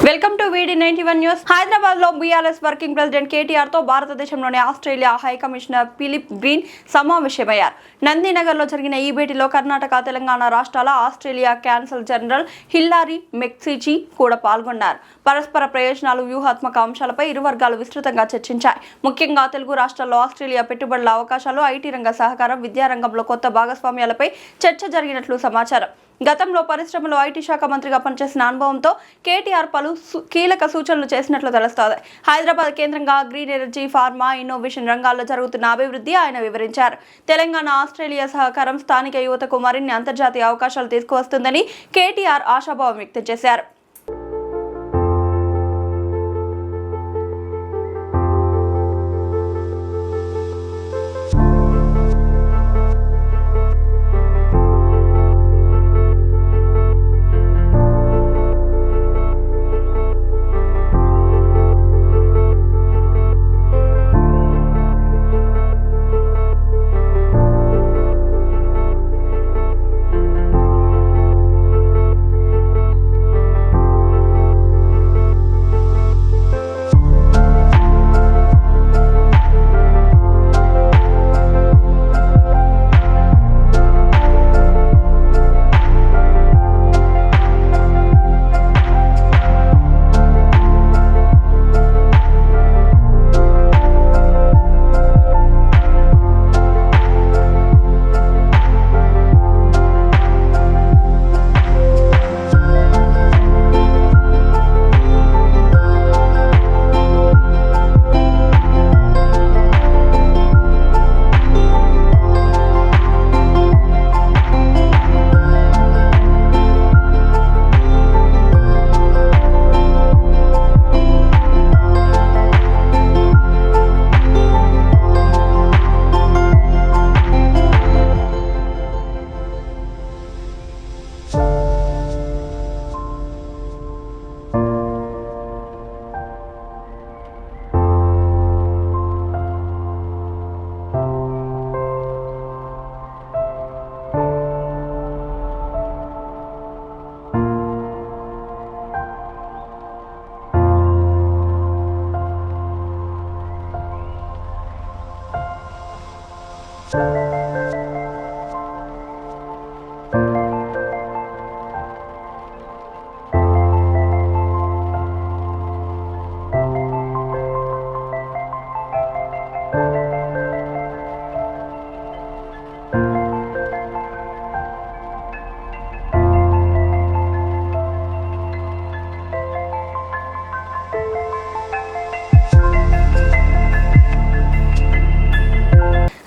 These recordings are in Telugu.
Welcome to VD91 news. Hyderabad లో బీఆర్ఎస్ వర్కింగ్ ప్రెసిడెంట్ కేటీఆర్ తో భారతదేశంలోని Australia high commissioner Philip Green సమావేశమయ్యారు. నందినగర్ లో జరిగిన ఈ భేటీలో కర్ణాటక, తెలంగాణ రాష్ట్రాల Australia consul general Hillary McGeachy కూడా పాల్గొన్నారు. పరస్పర ప్రయోజనాలు, వ్యూహాత్మక అంశాలపై ఇరు వర్గాలు విస్తృతంగా చర్చించాయి. ముఖ్యంగా తెలుగు రాష్ట్రాల్లో ఆస్ట్రేలియా పెట్టుబడుల అవకాశాలు, ఐటీ రంగ సహకారం, విద్యారంగంలో కొత్త భాగస్వామ్యాలపై చర్చ జరిగినట్లు సమాచారం. గతంలో పరిశ్రమలో ఐటీ శాఖ మంత్రిగా పనిచేసిన అనుభవంతో కేటీఆర్ పలు కీలక సూచనలు చేసినట్లు తెలుస్తోంది. హైదరాబాద్ కేంద్రంగా గ్రీన్ ఎనర్జీ, ఫార్మా, ఇన్నోవేషన్ రంగాల్లో జరుగుతున్న అభివృద్ధి ఆయన వివరించారు. తెలంగాణ, ఆస్ట్రేలియా సహకారం స్థానిక యువతకు మరిన్ని అంతర్జాతీయ అవకాశాలు తీసుకువస్తుందని కేటీఆర్ ఆశాభావం వ్యక్తం చేశారు.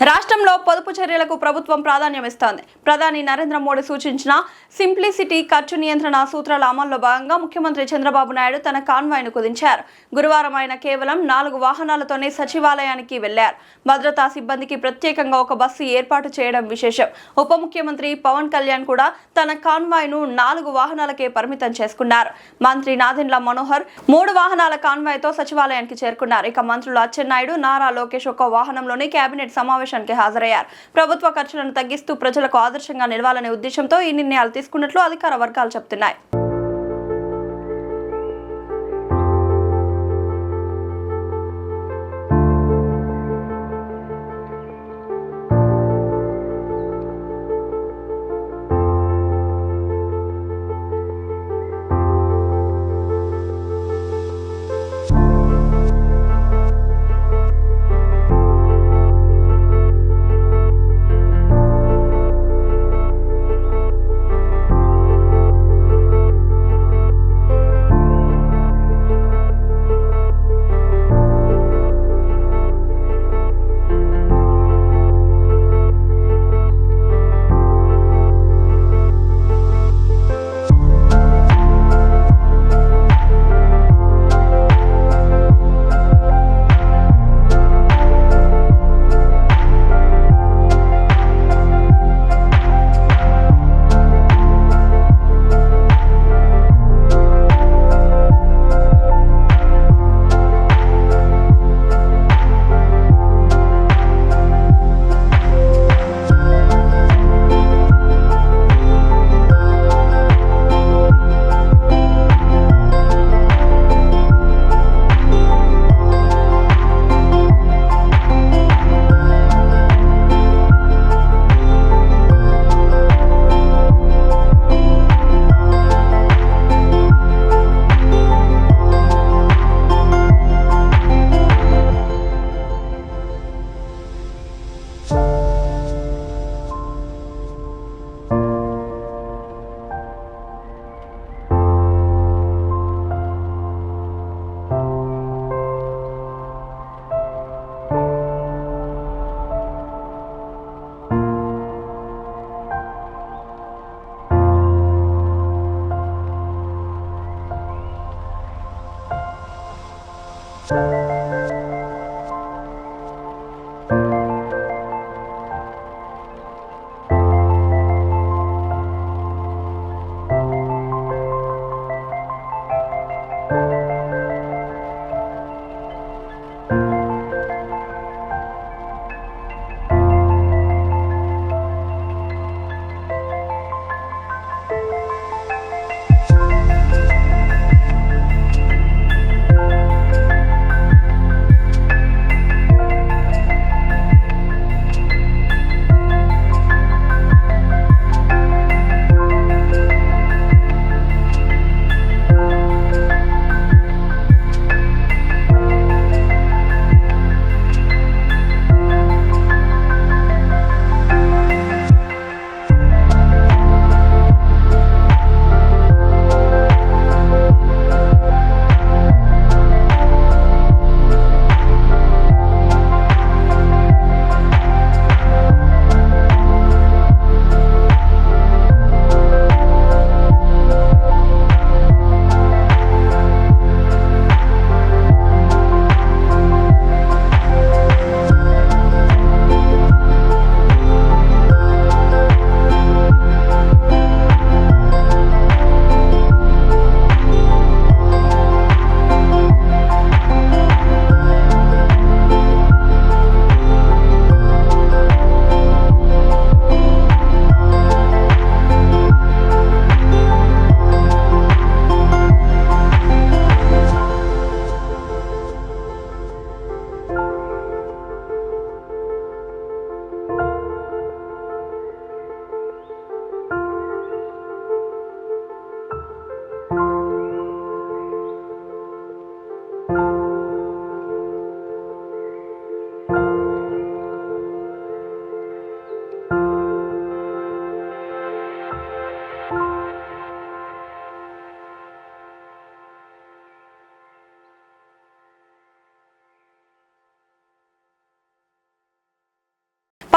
రాష్ట్రంలో పొదుపు చర్యలకు ప్రభుత్వం ప్రాధాన్యమిస్తోంది. ప్రధాని నరేంద్ర మోడీ సూచించిన సింప్లిసిటీ ఖర్చు నియంత్రణ సూత్రాల అమల్లో భాగంగా ముఖ్యమంత్రి చంద్రబాబు నాయుడు తన కాన్వాయ్ను కుదించారు. గురువారం ఆయన కేవలం 4 వాహనాలతోనే సచివాలయానికి వెళ్లారు. భద్రతా సిబ్బందికి ప్రత్యేకంగా ఒక బస్సు ఏర్పాటు చేయడం విశేషం. ఉప ముఖ్యమంత్రి పవన్ కళ్యాణ్ కూడా తన కాన్వాయ్ను 4 వాహనాలకే పరిమితం చేసుకున్నారు. మంత్రి నాదెండ్ల మనోహర్ 3 వాహనాల కాన్వాయ్తో సచివాలయానికి చేరుకున్నారు. ఇక మంత్రులు అచ్చెన్నాయుడు, నారా లోకేష్ ఒక వాహనంలోనే కేబినెట్ సమావేశానికి హాజరయ్యారు. ప్రభుత్వ ఖర్చులను తగ్గిస్తూ ప్రజలకు ఆదర్శంగా నిలవాలనే ఉద్దేశంతో ఈ నిర్ణయాలు తీసుకున్నట్లు అధికార వర్గాలు చెబుతున్నాయి.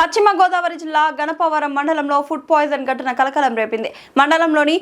పశ్చిమ గోదావరి జిల్లా గణపవరం మండలంలో ఫుడ్ పాయిజన్ ఘటన కలకలం రేపింది. మండలంలోని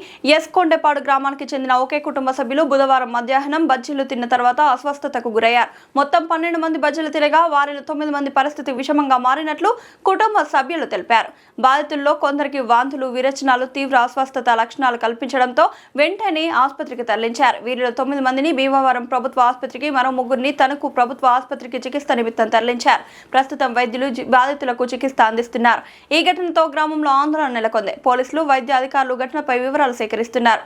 కొండెపాడు గ్రామానికి చెందిన ఒకే కుటుంబ సభ్యులు బుధవారం మధ్యాహ్నం బజ్జీలు తిన్న తర్వాత అస్వస్థతకు గురయ్యారు. మొత్తం 12 మంది బజ్జీలు తినగా వారిలో 9 మంది పరిస్థితి విషమంగా మారినట్లు కుటుంబ సభ్యులు తెలిపారు. బాధితుల్లో కొందరికి వాంతులు, విరేచనాలు, తీవ్ర అస్వస్థత లక్షణాలు కల్పించడంతో వెంటనే ఆసుపత్రికి తరలించారు. వీరిలో 9 మందిని భీమవరం ప్రభుత్వ ఆసుపత్రికి, మరో 3 తణుకు ప్రభుత్వ ఆసుపత్రికి చికిత్స నిమిత్తం తరలించారు. ప్రస్తుతం వైద్యులు బాధితులకు చికిత్స అందిస్తున్నారు. ఈ ఘటనతో గ్రామంలో ఆందోళన నెలకొంది. పోలీసులు, వైద్య అధికారులు ఘటనపై వివరాలు సేకరిస్తున్నారు.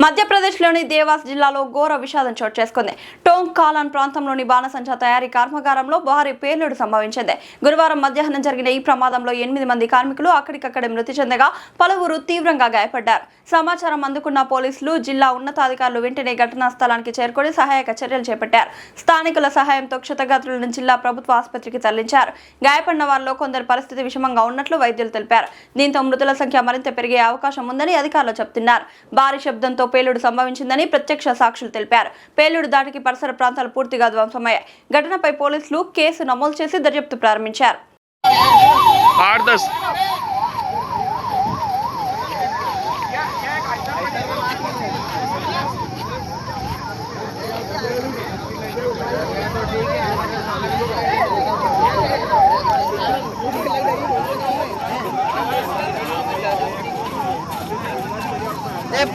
మధ్యప్రదేశ్లోని దేవాస్ జిల్లాలో ఘోర విషాదం చోటు చేసుకుంది. టోంగ్ కాలాన్ ప్రాంతంలోని బాణసంచా తయారీ కర్మాగారంలో భారీ పేలుడు సంభవించింది. గురువారం మధ్యాహ్నం జరిగిన ఈ ప్రమాదంలో 8 మంది కార్మికులు అక్కడికక్కడే మృతి చెందగా పలువురు తీవ్రంగా గాయపడ్డారు. సమాచారం అందుకున్న పోలీసులు, జిల్లా ఉన్నతాధికారులు వెంటనే ఘటనా స్థలానికి చేరుకొని సహాయక చర్యలు చేపట్టారు. స్థానికుల సహాయంతో క్షతగాత్రులను జిల్లా ప్రభుత్వ ఆసుపత్రికి తరలించారు. గాయపడిన వారిలో కొందరి పరిస్థితి విషమంగా ఉన్నట్లు వైద్యులు తెలిపారు. దీంతో మృతుల సంఖ్య మరింత పెరిగే అవకాశం ఉందని అధికారులు చెబుతున్నారు. భారీ శబ్దంతో పేలుడు సంభవించిందని ప్రత్యక్ష సాక్షులు తెలిపారు. పేలుడు దాటికి పరిసర ప్రాంతాలు పూర్తిగా ధ్వంసమయ్యాయి. ఘటనపై పోలీసులు కేసు నమోదు చేసి దర్యాప్తు ప్రారంభించారు.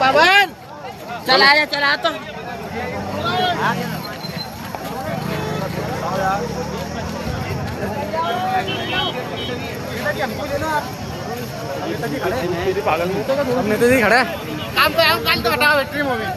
पवन चला तो खड़ा काम तो हटाओ बैटरी मूवी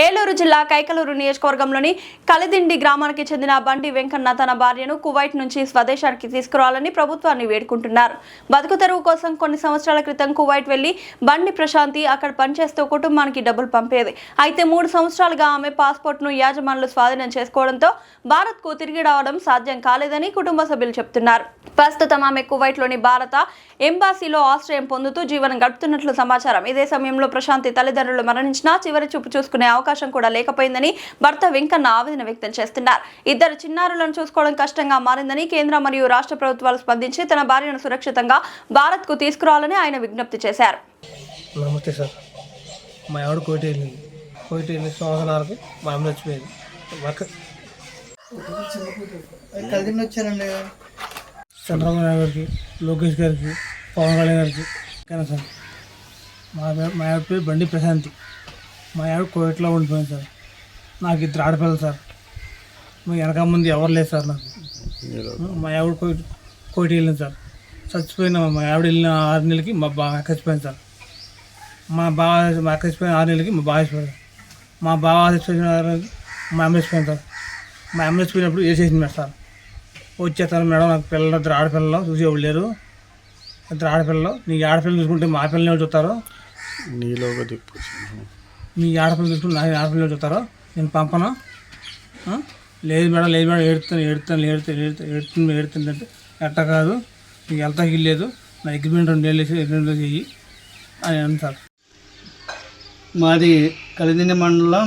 ఏలూరు జిల్లా కైకలూరు నియోజకవర్గంలోని కలిదిండి గ్రామానికి చెందిన బండి వెంకన్న తన భార్యను కువైట్ నుంచి స్వదేశానికి తీసుకురావాలని ప్రభుత్వాన్ని వేడుకుంటున్నారు. బతుకు తెరువు కోసం కొన్ని సంవత్సరాల క్రితం కువైట్ వెళ్లి బండి ప్రశాంతి అక్కడ పనిచేస్తూ కుటుంబానికి డబ్బులు పంపేది. అయితే 3 సంవత్సరాలుగా ఆమె పాస్పోర్ట్ ను యాజమానులు స్వాధీనం చేసుకోవడంతో భారత్ కు తిరిగి రావడం సాధ్యం కాలేదని కుటుంబ సభ్యులు చెబుతున్నారు. ప్రస్తుతం ఆమె కువైట్ లోని భారత ఎంబాసీలో ఆశ్రయం పొందుతూ జీవనం గడుపుతున్నట్లు సమాచారం. ఇదే సమయంలో ప్రశాంతి తల్లిదండ్రులు మరణించినా చివరి చూపు చూసుకునే అవకాశం కూడా లేకపోయిందని భర్త వెంకన్న ఆవేదన వ్యక్తం చేస్తున్నారు. 2 చిన్నారులను చూసుకోవడం కష్టంగా మారిందని కేంద్ర మరియు రాష్ట్ర ప్రభుత్వాలు స్పందించి తన భార్యను సురక్షితంగా భారత్ కు తీసుకురావాలని ఆయన విజ్ఞప్తి చేశారు. నమస్తే సార్, మా ఆవిడ కోటి వెళ్ళింది సంవత్సరాలకి మా అమ్మ వచ్చిపోయింది. వచ్చారండి చంద్రబాబు నాయుడు గారికి, లోకేష్ గారికి, పవన్ కళ్యాణ్ గారికి ఓకేనా సార్. మా ఆవిడ పేరు బండి ప్రశాంతి. మా ఆవిడ కోవిట్లో ఉండిపోయింది సార్. నాకు 2 ఆడపిల్లలు సార్. మా వెనక ముందు ఎవరు లేదు సార్. నాకు మా ఆవిడ కోవిట్ వెళ్ళింది సార్. చచ్చిపోయిన మా ఆవిడ వెళ్ళిన 6 నెలలకి మా బాగా చచ్చిపోయింది సార్. మా అక్క చచ్చిపోయిన 6 నెలలకి మా బాగా చచ్చిపోయింది. మా బాగా చచ్చిపోయిన మా అమ్మ చచ్చిపోయింది సార్. మా అమ్మ చచ్చిపోయినప్పుడు ఏ చేసింది సార్. వచ్చేస్తాను మేడం, నాకు పిల్లలు 2 ఆడపిల్లలు చూసేవాళ్ళు లేరు. 2 ఆడపిల్లలు, నీ ఆడపిల్లలు చూసుకుంటే మా పిల్లలు చూస్తారు, నీలోగా దిప్పు మీ ఆడపిల్లలు చూసుకుంటే నా ఆడపిల్లలు చూస్తారో నేను పంపను. లేదు మేడం ఏడుతుందంటే ఎట్ట కాదు, నీకు వెళ్తాకి లేదు, నా అగ్రిమెంట్ 2 నెలలు చెయ్యి అని అంటారు. మాది కలిదిండి మండలం,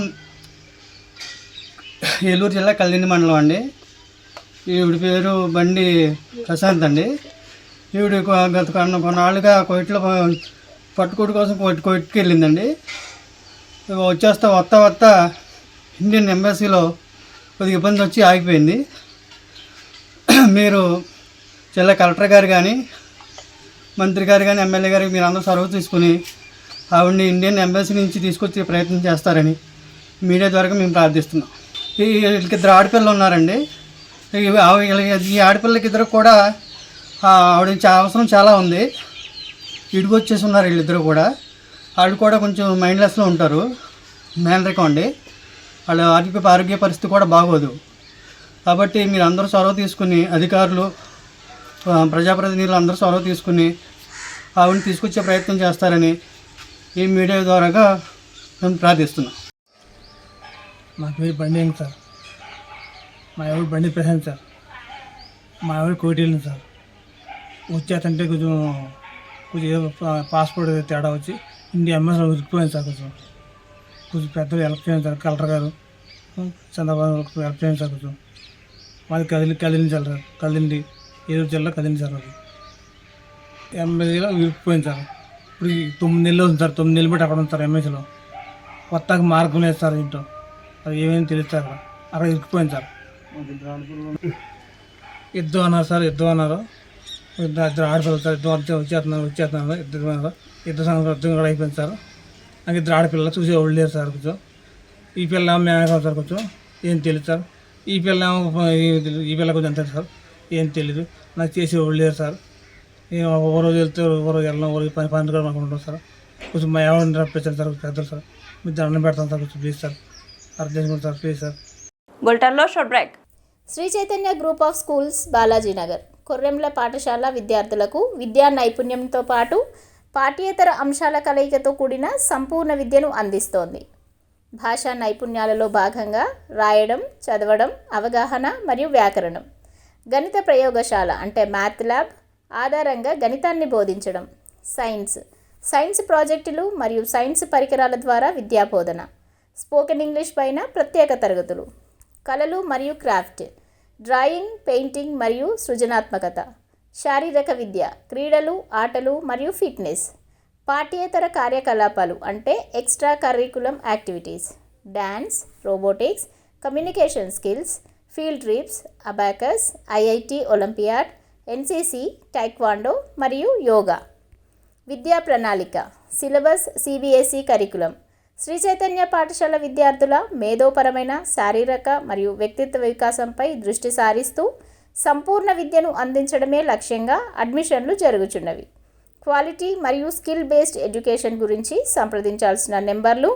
ఏలూరు జిల్లా కలిదిండి మండలం అండి. ఈవిడ పేరు బండి ప్రశాంత్ అండి. ఈవిడ గత కొన్నాళ్ళుగా కోయిట్లో పట్టుకోటి కోసం కోయిట్కి వెళ్ళిందండి. వస్తా ఇండియన్ ఎంబసీలో కొద్దిగా ఇబ్బంది వచ్చి ఆగిపోయింది. మీరు జిల్లా కలెక్టర్ గారు కానీ, మంత్రి గారు కానీ, ఎమ్మెల్యే గారికి మీరు అందరూ చొరవ తీసుకుని ఆవిడని ఇండియన్ ఎంబసీ నుంచి తీసుకొచ్చే ప్రయత్నం చేస్తారని మీడియా ద్వారా మేము ప్రార్థిస్తున్నాం. వీళ్ళకి ఇద్దరు ఆడపిల్లలు ఉన్నారండి. ఈ ఆడపిల్లలకి ఇద్దరు కూడా ఆవిడ అవసరం చాలా ఉంది. ఇడిగొచ్చేసి ఉన్నారు వీళ్ళిద్దరు కూడా. వాళ్ళు కూడా కొంచెం మైండ్లెస్లో ఉంటారు. మేనరికం అండి. వాళ్ళ ఆరోగ్య పరిస్థితి కూడా బాగోదు. కాబట్టి మీరు అందరూ చొరవ తీసుకుని, అధికారులు, ప్రజాప్రతినిధులు అందరూ చొరవ తీసుకుని ఆవిడని తీసుకొచ్చే ప్రయత్నం చేస్తారని ఈ మీడియా ద్వారాగా మేము ప్రార్థిస్తున్నాం. నా పేరు బండి ఏంటి సార్. మా ఎవరు బండి ప్రశాంత్ సార్. మా ఎవరు కోటిల్ని సార్. వచ్చేతంటే కొంచెం ఏదో పాస్పోర్ట్ తేడా వచ్చి ఇండియా ఎంఎస్లో ఉరికిపోయింది సార్. కొంచెం పెద్దగా హెల్ప్ చేయండి సార్. కలెక్టర్ గారు చంద్రబాబు హెల్ప్ చేయండి సార్. కొంచెం మాది కదిలించాలి సార్. కదిలింది ఏలూరు జిల్లా కదిలించారు. అది ఎంఎస్లో ఉరికిపోయింది సార్. ఇప్పుడు 9 నెలలు అవుతుంది సార్. 9 నెలలు బట్టి అక్కడ ఉంది సార్. ఎంఎస్లో కొత్తగా మార్గం లేదు సార్. ఇంట్లో అది ఏమేమి తెలుస్తారు. అక్కడ ఇరికిపోయింది సార్. యుద్ధం అన్నారు సార్. యుద్ధం అన్నారు. ఇద్దరు ఆడపిల్లలు సార్. వచ్చేస్తున్నారు. ఇద్దరు సంవత్సరం యుద్ధం కూడా అయిపోయింది సార్. నాకు ఇద్దరు ఆడపిల్లలు చూసేవాళ్ళు లేరు సార్. కొంచెం ఈ పిల్ల మేమే సార్. కొంచెం ఏం తెలియదు సార్. ఈ పిల్ల కొంచెం అంతే సార్. ఏం తెలీదు. నాకు చేసేవాళ్ళు లేరు సార్. ఓ రోజు వెళ్తే ఓ రోజు వెళ్ళడం, ఓ రోజు పని కూడా మాకు ఉంటాం సార్. కొంచెం మా ఎవరిని రప్పించండి సార్. పెద్దలు సార్. మీరు దండం పెడతాను సార్. కొంచెం ప్లీజ్ సార్. అర్థం చేసుకుంటాం సార్. Please sir. బులెటిన్లో short break. Sri Chaitanya group of schools Balajinagar కొర్రెంల పాఠశాల విద్యార్థులకు విద్యా నైపుణ్యంతో పాటు పాఠ్యేతర అంశాల కలయికతో కూడిన సంపూర్ణ విద్యను అందిస్తోంది. భాషా నైపుణ్యాలలో భాగంగా రాయడం, చదవడం, అవగాహన మరియు వ్యాకరణం, గణిత ప్రయోగశాల అంటే మ్యాథ్ ల్యాబ్ ఆధారంగా గణితాన్ని బోధించడం, సైన్స్ ప్రాజెక్టులు మరియు సైన్స్ పరికరాల ద్వారా విద్యాబోధన, స్పోకెన్ ఇంగ్లీష్ పైన ప్రత్యేక తరగతులు, కళలు మరియు క్రాఫ్ట్, డ్రాయింగ్, పెయింటింగ్ మరియు సృజనాత్మకత, శారీరక విద్య, క్రీడలు, ఆటలు మరియు ఫిట్నెస్, పాఠ్యేతర కార్యకలాపాలు అంటే extra curriculum activities, dance, robotics, communication skills, field trips, abacus, IIT olympiad, NCC, taekwondo మరియు యోగా. విద్యా ప్రణాళిక, syllabus CBSE curriculum. Sri Chaitanya పాఠశాల విద్యార్థుల మేధోపరమైన, శారీరక మరియు వ్యక్తిత్వ వికాసంపై దృష్టి సారిస్తూ సంపూర్ణ విద్యను అందించడమే లక్ష్యంగా అడ్మిషన్లు జరుగుచున్నవి. క్వాలిటీ మరియు స్కిల్ బేస్డ్ ఎడ్యుకేషన్ గురించి సంప్రదించాల్సిన నెంబర్లు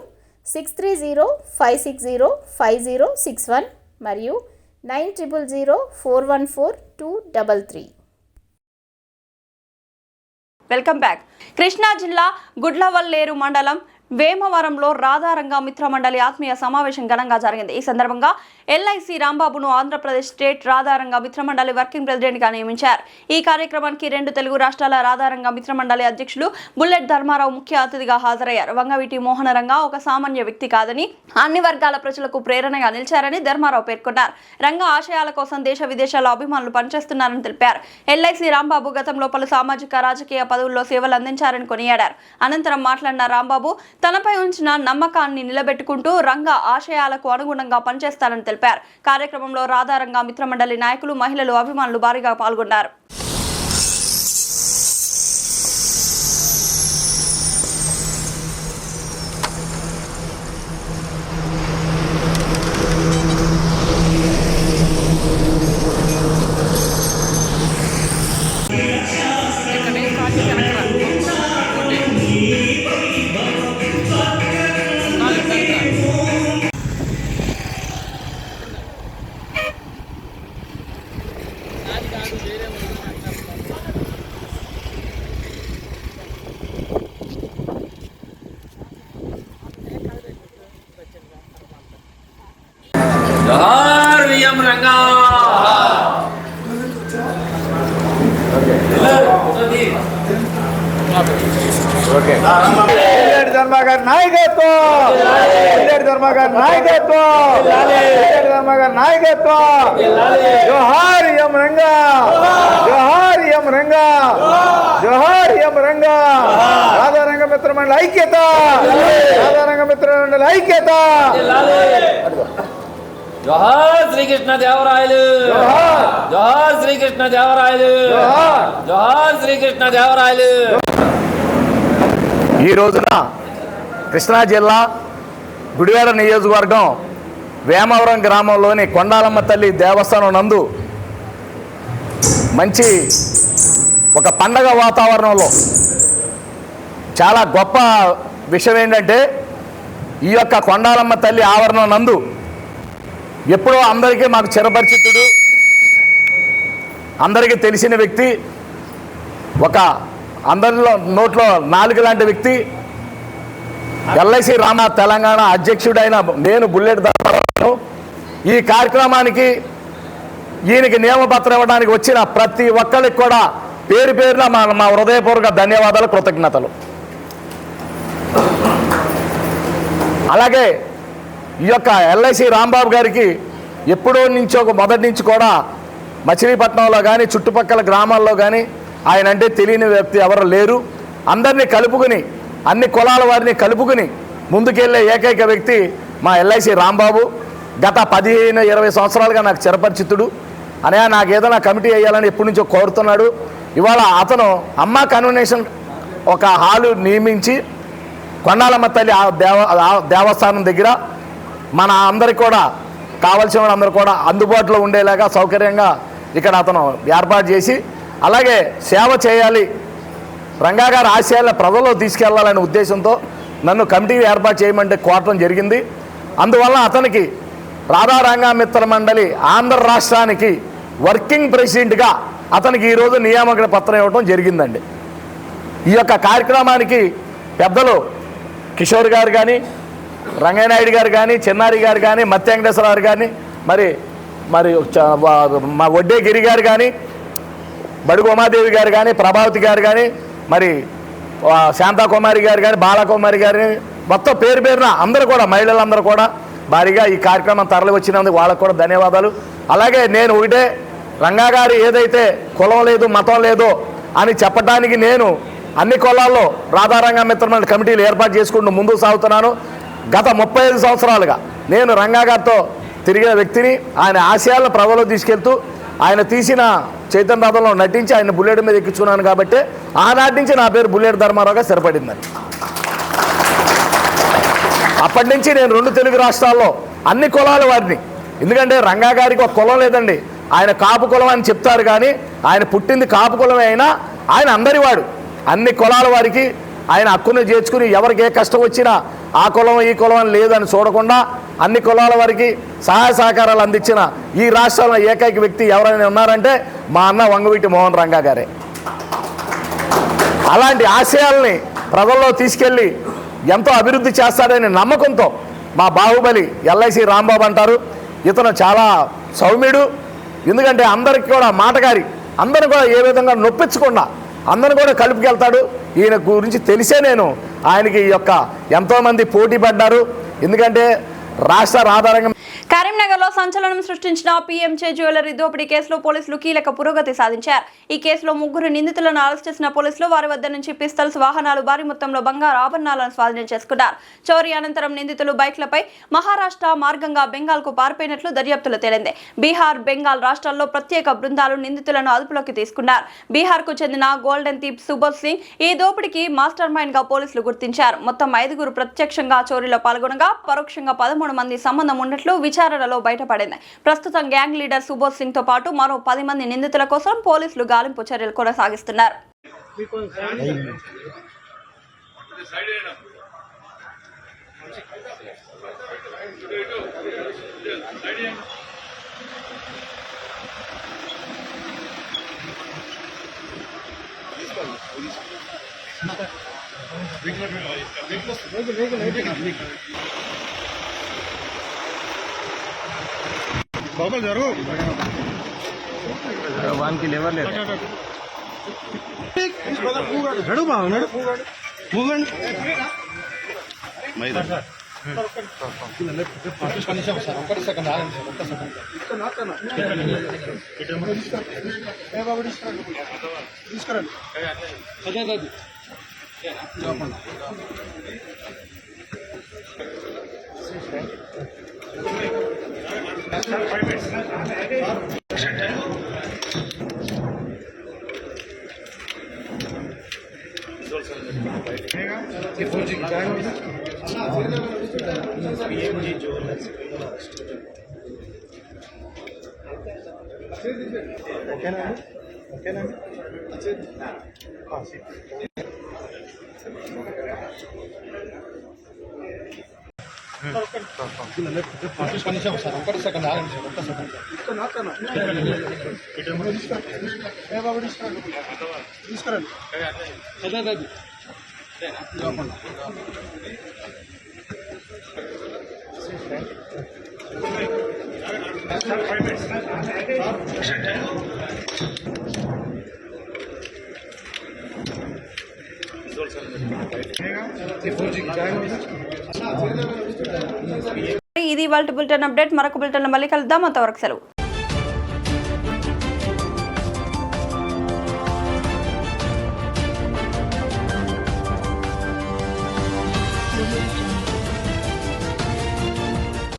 6305605061 మరియు 9004142333. Welcome back. కృష్ణా జిల్లా గుడ్లవల్లేరు మండలం వేమవరంలో రాధారంగ మిత్ర మండలి ఆత్మీయ సమావేశం ఘనంగా జరిగింది. ఈ సందర్భంగా ఎల్ఐసి రాంబాబును ఆంధ్రప్రదేశ్ స్టేట్ రాధారంగ మిత్ర మండలి వర్కింగ్ ప్రెసిడెంట్ గా నియమించారు. ఈ కార్యక్రమానికి 2 తెలుగు రాష్ట్రాల రాధారంగ మిత్ర మండలి అధ్యక్షులు బుల్లెట్ ధర్మారావు ముఖ్య అతిథిగా హాజరయ్యారు. వంగవీటి మోహనరంగ ఒక సామాన్య వ్యక్తి కాదని, అన్ని వర్గాల ప్రజలకు ప్రేరణగా నిలిచారని ధర్మారావు పేర్కొన్నారు. రంగ ఆశయాల కోసం దేశ విదేశాల్లో అభిమానులు పనిచేస్తున్నారని తెలిపారు. ఎల్ఐసి రాంబాబు గతంలో పలు సామాజిక రాజకీయ పదవుల్లో సేవలు అందించారని కొనియాడారు. అనంతరం మాట్లాడిన రాంబాబు తనపై ఉంచిన నమ్మకాన్ని నిలబెట్టుకుంటూ రంగ ఆశయాలకు అనుగుణంగా పనిచేస్తారని తెలిపారు. కార్యక్రమంలో రాధారంగ మిత్ర మండలి నాయకులు, మహిళలు, అభిమానులు భారీగా పాల్గొన్నారు. जोहार वियम रंगा ధర్మగారి నాయకత్వం, ధర్మగారి నాయకత్వం, ధర్మగారి నాయకత్వం. జోహార్ ఎం రంగా, జోహార్ ఎం రంగా, జోహార్ ఎం రంగా. రాధారంగ మిత్ర మండలి ఐక్యత, రాధారంగ మిత్ర మండలి ఐక్యత. जोहार श्री कृष्ण देवरायलु, जोहार श्री कृष्ण देवरायलु, जोहार श्री कृष्ण देवरायलु. ఈ రోజున కృష్ణా జిల్లా గుడివాడ నియోజకవర్గం వేమవరం గ్రామంలోని కొండాలమ్మ తల్లి దేవస్థానం నందు మంచి ఒక పండగ వాతావరణంలో చాలా గొప్ప విషయం ఏంటంటే ఈ యొక్క కొండాలమ్మ తల్లి ఆవరణం నందు ఎప్పుడో అందరికీ మాకు చిరపరిచితుడు, అందరికీ తెలిసిన వ్యక్తి, ఒక అందరిలో నోట్లో నాలుగు లాంటి వ్యక్తి, ఎల్ఐసి రామ తెలంగాణ అధ్యక్షుడైన నేను బుల్లెట్ ధర్మారావు. ఈ కార్యక్రమానికి ఈయనకి నియమపత్రం ఇవ్వడానికి వచ్చిన ప్రతి ఒక్కరికి కూడా పేరు పేరున మా హృదయపూర్వక ధన్యవాదాలు, కృతజ్ఞతలు. అలాగే ఈ యొక్క ఎల్ఐసి రాంబాబు గారికి ఎప్పుడో నుంచో మొదటి నుంచి కూడా మచిలీపట్నంలో కానీ చుట్టుపక్కల గ్రామాల్లో కానీ ఆయన అంటే తెలియని వ్యక్తి ఎవరు లేరు. అందరినీ కలుపుకుని, అన్ని కులాల వారిని కలుపుకుని ముందుకెళ్ళే ఏకైక వ్యక్తి మా ఎల్ఐసి రాంబాబు. గత 15-20 సంవత్సరాలుగా నాకు చిరపరిచితుడు. అనయా నాకు ఏదైనా కమిటీ వేయాలని ఎప్పటి నుంచో కోరుతున్నాడు. ఇవాళ అతను అమ్మ కన్వెన్షన్ ఒక హాలు నియమించి కొండాలమ్మ తల్లి దేవస్థానం దగ్గర మన అందరికి కూడా కావలసిన వాళ్ళందరూ కూడా అందుబాటులో ఉండేలాగా సౌకర్యంగా ఇక్కడ అతను ఏర్పాటు చేసి, అలాగే సేవ చేయాలి, రంగా గారి ఆశయాలను ప్రజల్లో తీసుకెళ్లాలనే ఉద్దేశంతో నన్ను కమిటీ ఏర్పాటు చేయమంటే కోరటం జరిగింది. అందువల్ల అతనికి రాధా రంగా మిత్ర మండలి ఆంధ్ర రాష్ట్రానికి వర్కింగ్ ప్రెసిడెంట్గా అతనికి ఈరోజు నియామక పత్రం ఇవ్వడం జరిగిందండి. ఈ యొక్క కార్యక్రమానికి పెద్దలు కిషోర్ గారు కానీ, రంగనాయుడు గారు కానీ, చిన్నారి గారు కానీ, మత్తి వెంకటేశ్వరరావు కానీ, మరి మా వడ్డే గిరి గారు కానీ, బడుగు ఉమాదేవి గారు కానీ, ప్రభావతి గారు కానీ, మరి శాంతాకుమారి గారు కానీ, బాలకుమారి గారు కానీ, మొత్తం పేరు పేరున అందరూ కూడా మహిళలందరూ కూడా భారీగా ఈ కార్యక్రమం తరలి వచ్చినందుకు వాళ్ళకు కూడా ధన్యవాదాలు. అలాగే నేను ఒకటే, రంగా గారు ఏదైతే కులం లేదు మతం లేదో అని చెప్పడానికి నేను అన్ని కులాల్లో రాధారంగా మిత్రమైన కమిటీలు ఏర్పాటు చేసుకుంటూ ముందుకు సాగుతున్నాను. గత 35 సంవత్సరాలుగా నేను రంగా గారితో తిరిగిన వ్యక్తిని. ఆయన ఆశయాలను ప్రజల్లో తీసుకెళ్తూ ఆయన తీసిన చైతన్య రథంలో నటించి ఆయన బుల్లెట్ మీద ఎక్కించుకున్నాను కాబట్టి ఆనాటి నుంచి నా పేరు బుల్లెట్ ధర్మారావుగా స్థిరపడిందని. అప్పటి నుంచి నేను 2 తెలుగు రాష్ట్రాల్లో అన్ని కులాల వారిని, ఎందుకంటే రంగా గారికి ఒక కులం లేదండి, ఆయన కాపు కులం అని చెప్తారు కానీ ఆయన పుట్టింది కాపు కులమే అయినా ఆయన అందరి వాడు. అన్ని కులాల వారికి ఆయన హక్కును చేర్చుకుని ఎవరికి ఏ కష్టం వచ్చినా ఆ కులం ఈ కులం అని లేదని చూడకుండా అన్ని కులాల వారికి సహాయ సహకారాలు అందించిన ఈ రాష్ట్రంలో ఏకైక వ్యక్తి ఎవరైనా ఉన్నారంటే మా అన్న వంగవీటి మోహన్ రంగా గారే. అలాంటి ఆశయాల్ని ప్రజల్లో తీసుకెళ్ళి ఎంతో అభివృద్ధి చేస్తాడనే నమ్మకంతో మా బాహుబలి ఎల్ఐసి రాంబాబు అంటారు. ఇతను చాలా సౌమ్యుడు, ఎందుకంటే అందరికీ కూడా మాటగారి, అందరిని కూడా ఏ విధంగా నొప్పించకుండా అందరిని కూడా కలుపుకెళ్తాడు. ఈయన గురించి తెలిసే నేను ఆయనకి ఈ యొక్క ఎంతోమంది పోటీ పడ్డారు. ఎందుకంటే రాష్ట్ర రాధారంగం కరీంనగర్లో సంచలనం సృష్టించిన పీఎంజే జ్యువెలరీ దోపిడీ కేసులో పోలీసులు కీలక పురోగతి సాధించారు. ఈ కేసులో 3 నిందితులను అరెస్ట్ చేసిన పోలీసులు వారి వద్ద నుంచి పిస్తల్స్, వాహనాలు, భారీ మొత్తంలో బంగారు ఆభరణాలను స్వాధీనం చేసుకున్నారు. చోరీ అనంతరం నిందితులు బైక్లపై మహారాష్ట్ర మార్గంగా బెంగాల్కు పారిపోయినట్లు దర్యాప్తులో తేలింది. బీహార్, బెంగాల్ రాష్ట్రాల్లో ప్రత్యేక బృందాలు నిందితులను అదుపులోకి తీసుకున్నారు. బీహార్కు చెందిన గోల్డెన్ థీప్ సుబోధ్ సింగ్ ఈ దోపిడీకి మాస్టర్ మైండ్ గా పోలీసులు గుర్తించారు. మొత్తం 5 ప్రత్యక్షంగా చోరీలో పాల్గొనగా పరోక్షంగా 13 మంది సంబంధం ఉన్నట్లు విచారణలో బయటపడింది. ప్రస్తుతం గ్యాంగ్ లీడర్ సుబోధ్ సింగ్ తో పాటు మరో 10 మంది నిందితుల కోసం పోలీసులు గాలింపు చర్యలు కొనసాగిస్తున్నారు. వానికి లేవర్ లేదు. ఇది ఇవాల్టి బులెటిన్ అప్డేట్. మరొక బులెటిన్ మళ్ళీ కలుద్దాం. అంతవరకు సెలవు.